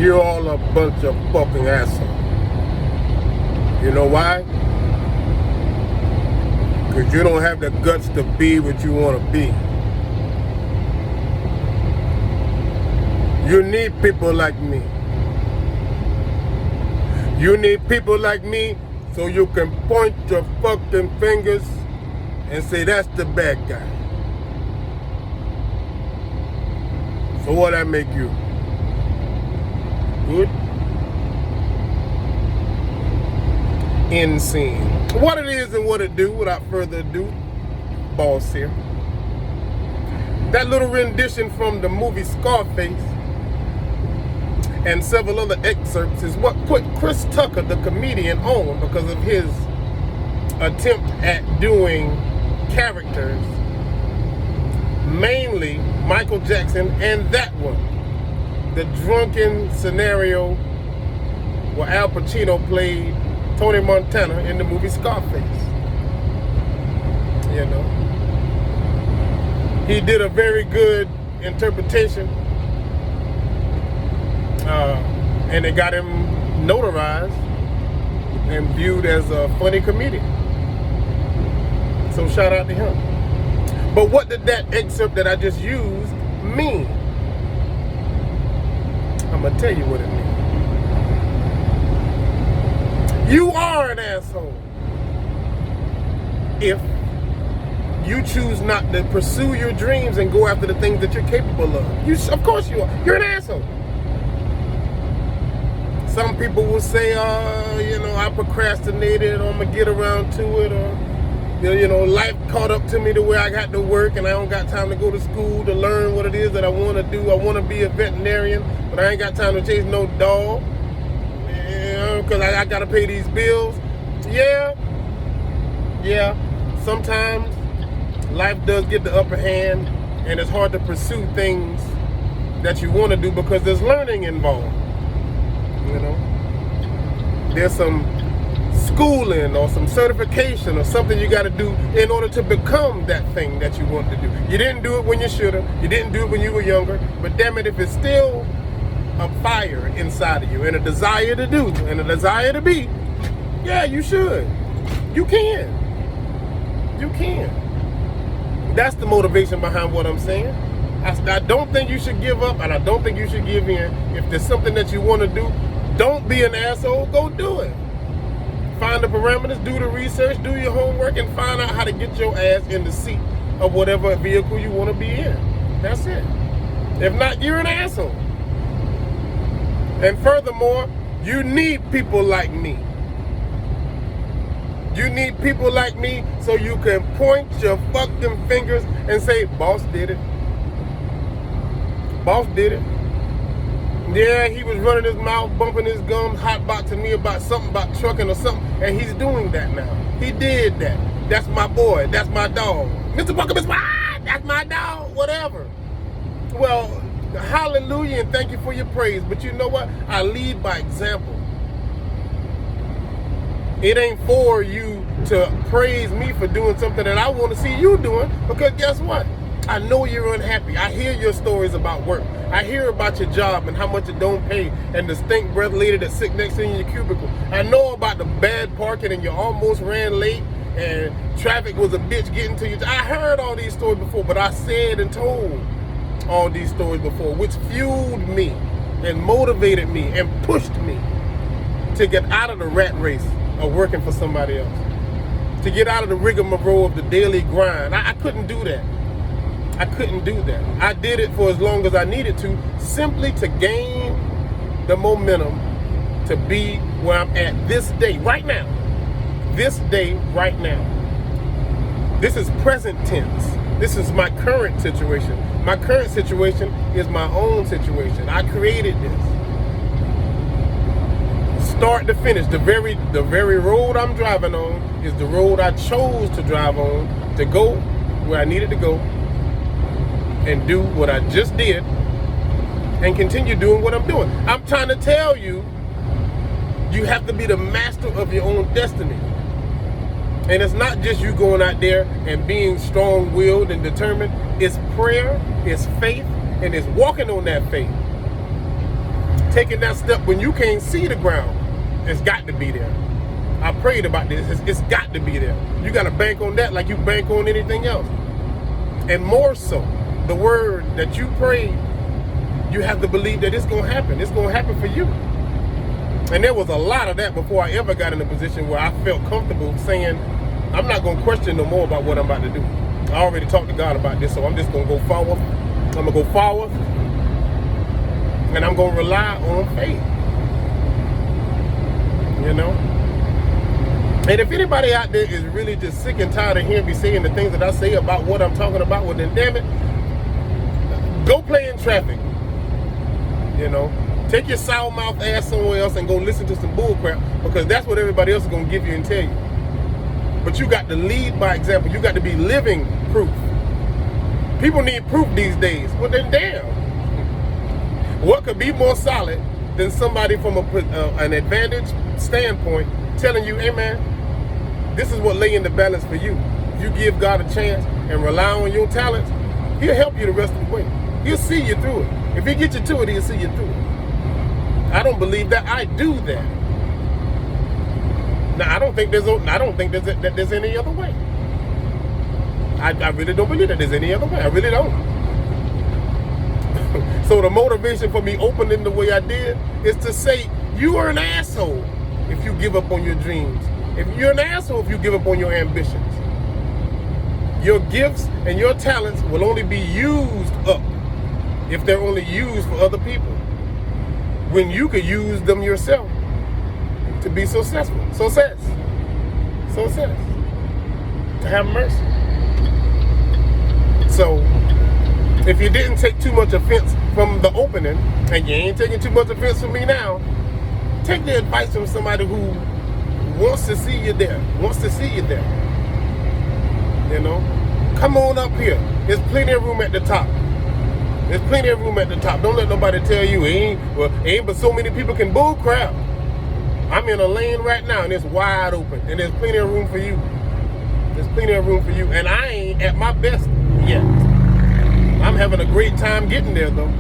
You're all a bunch of fucking assholes. You know why? Because you don't have the guts to be what you want to be. You need people like me. You need people like me so you can point your fucking fingers and say that's the bad guy. So what that make you? Good? Insane. What it is and what it do, without further ado, Boss here. That little rendition from the movie Scarface and several other excerpts is what put Chris Tucker, the comedian, on because of his attempt at doing characters, mainly Michael Jackson, and that one, the drunken scenario where Al Pacino played Tony Montana in the movie Scarface. You know, he did a very good interpretation, and it got him notarized and viewed as a funny comedian. So shout out to him. But what did that excerpt that I just used mean? I'm gonna tell you what it means. You are an asshole if you choose not to pursue your dreams and go after the things that you're capable of. Of course you are. You're an asshole. Some people will say, you know, I procrastinated, or I'm gonna get around to it, or you know, life caught up to me to where I got to work and I don't got time to go to school to learn what it is that I want to do. I want to be a veterinarian, but I ain't got time to chase no dog, you know, because I got to pay these bills. Yeah. Sometimes life does get the upper hand and it's hard to pursue things that you want to do because there's learning involved. You know, there's some schooling or some certification or something you got to do in order to become that thing that you want to do. You didn't do it when you should have. You didn't do it when you were younger. But damn it, if it's still a fire inside of you and a desire to do and a desire to be, yeah, you should. You can. You can. That's the motivation behind what I'm saying. I don't think you should give up, and I don't think you should give in. If there's something that you want to do, don't be an asshole. Go do it. Find the parameters, do the research, do your homework, and find out how to get your ass in the seat of whatever vehicle you want to be in. That's it. If not, you're an asshole. And furthermore, you need people like me. You need people like me so you can point your fucking fingers and say, boss did it. Boss did it. Yeah, he was running his mouth, bumping his gums, hotboxing me about something about trucking or something, and he's doing that now. He did that. That's my boy. That's my dog. Mr. Bunker, that's my dog. Whatever. Well, hallelujah and thank you for your praise. But you know what? I lead by example. It ain't for you to praise me for doing something that I want to see you doing, because guess what? I know you're unhappy. I hear your stories about work. I hear about your job and how much it don't pay and the stink breath lady that sit next to you in your cubicle. I know about the bad parking and you almost ran late and traffic was a bitch getting to you. I heard all these stories before, but I said and told all these stories before, which fueled me and motivated me and pushed me to get out of the rat race of working for somebody else, to get out of the rigmarole of the daily grind. I couldn't do that. I couldn't do that. I did it for as long as I needed to, simply to gain the momentum to be where I'm at this day, right now. This day, right now. This is present tense. This is my current situation. My current situation is my own situation. I created this. Start to finish, the very road I'm driving on is the road I chose to drive on to go where I needed to go and do what I just did and continue doing what I'm doing. I'm trying to tell you, you have to be the master of your own destiny. And it's not just you going out there and being strong-willed and determined. It's prayer, it's faith, and it's walking on that faith. taking that step when you can't see the ground. It's got to be there. I prayed about this. It's got to be there. You got to bank on that like you bank on anything else. And more so, the word that you pray, you have to believe that it's going to happen. It's going to happen for you. And there was a lot of that before I ever got in a position where I felt comfortable saying, I'm not going to question no more about what I'm about to do. I already talked to God about this, so I'm just going to go forward. I'm going to go forward. And I'm going to rely on faith. You know? And if anybody out there is really just sick and tired of hearing me saying the things that I say about what I'm talking about, well then damn it, go play in traffic. You know? Take your sour mouth ass somewhere else and go listen to some bull crap, because that's what everybody else is going to give you and tell you. But you got to lead by example. You got to be living proof. People need proof these days. Well then damn. What could be more solid than somebody from an advantage standpoint telling you, hey man, this is what lay in the balance for you. If you give God a chance and rely on your talents, he'll help you the rest of the way. He'll see you through it. If he gets you to it, he'll see you through it. I don't believe that. I do that. Now I don't think there's any other way. I really don't believe that there's any other way. I really don't. So the motivation for me opening the way I did is to say, you are an asshole if you give up on your dreams. If you're an asshole if you give up on your ambitions. Your gifts and your talents will only be used up if they're only used for other people, when you could use them yourself to be successful. Success. To have mercy. So, if you didn't take too much offense from the opening, and you ain't taking too much offense from me now, take the advice from somebody who wants to see you there, You know? Come on up here. There's plenty of room at the top. Don't let nobody tell you ain't but so many people can bull crap. I'm in a lane right now and it's wide open, and there's plenty of room for you. And I ain't at my best yet. I'm having a great time getting there though.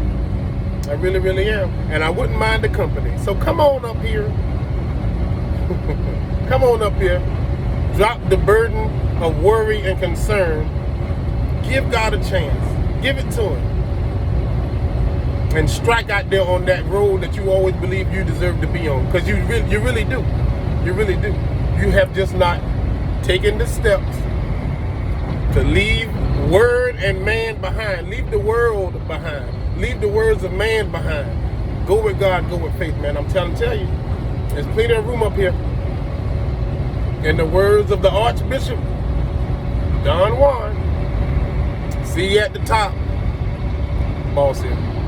I really, really am. And I wouldn't mind the company. So come on up here. Drop the burden of worry and concern. Give God a chance. Give it to him. And strike out there on that road that you always believe you deserve to be on. Because you really do. You have just not taken the steps to leave word and man behind. Leave the world behind. Leave the words of man behind. Go with God, go with faith, man. I'm trying to tell you, there's plenty of room up here. In the words of the Archbishop Don Juan, see you at the top. Boss here.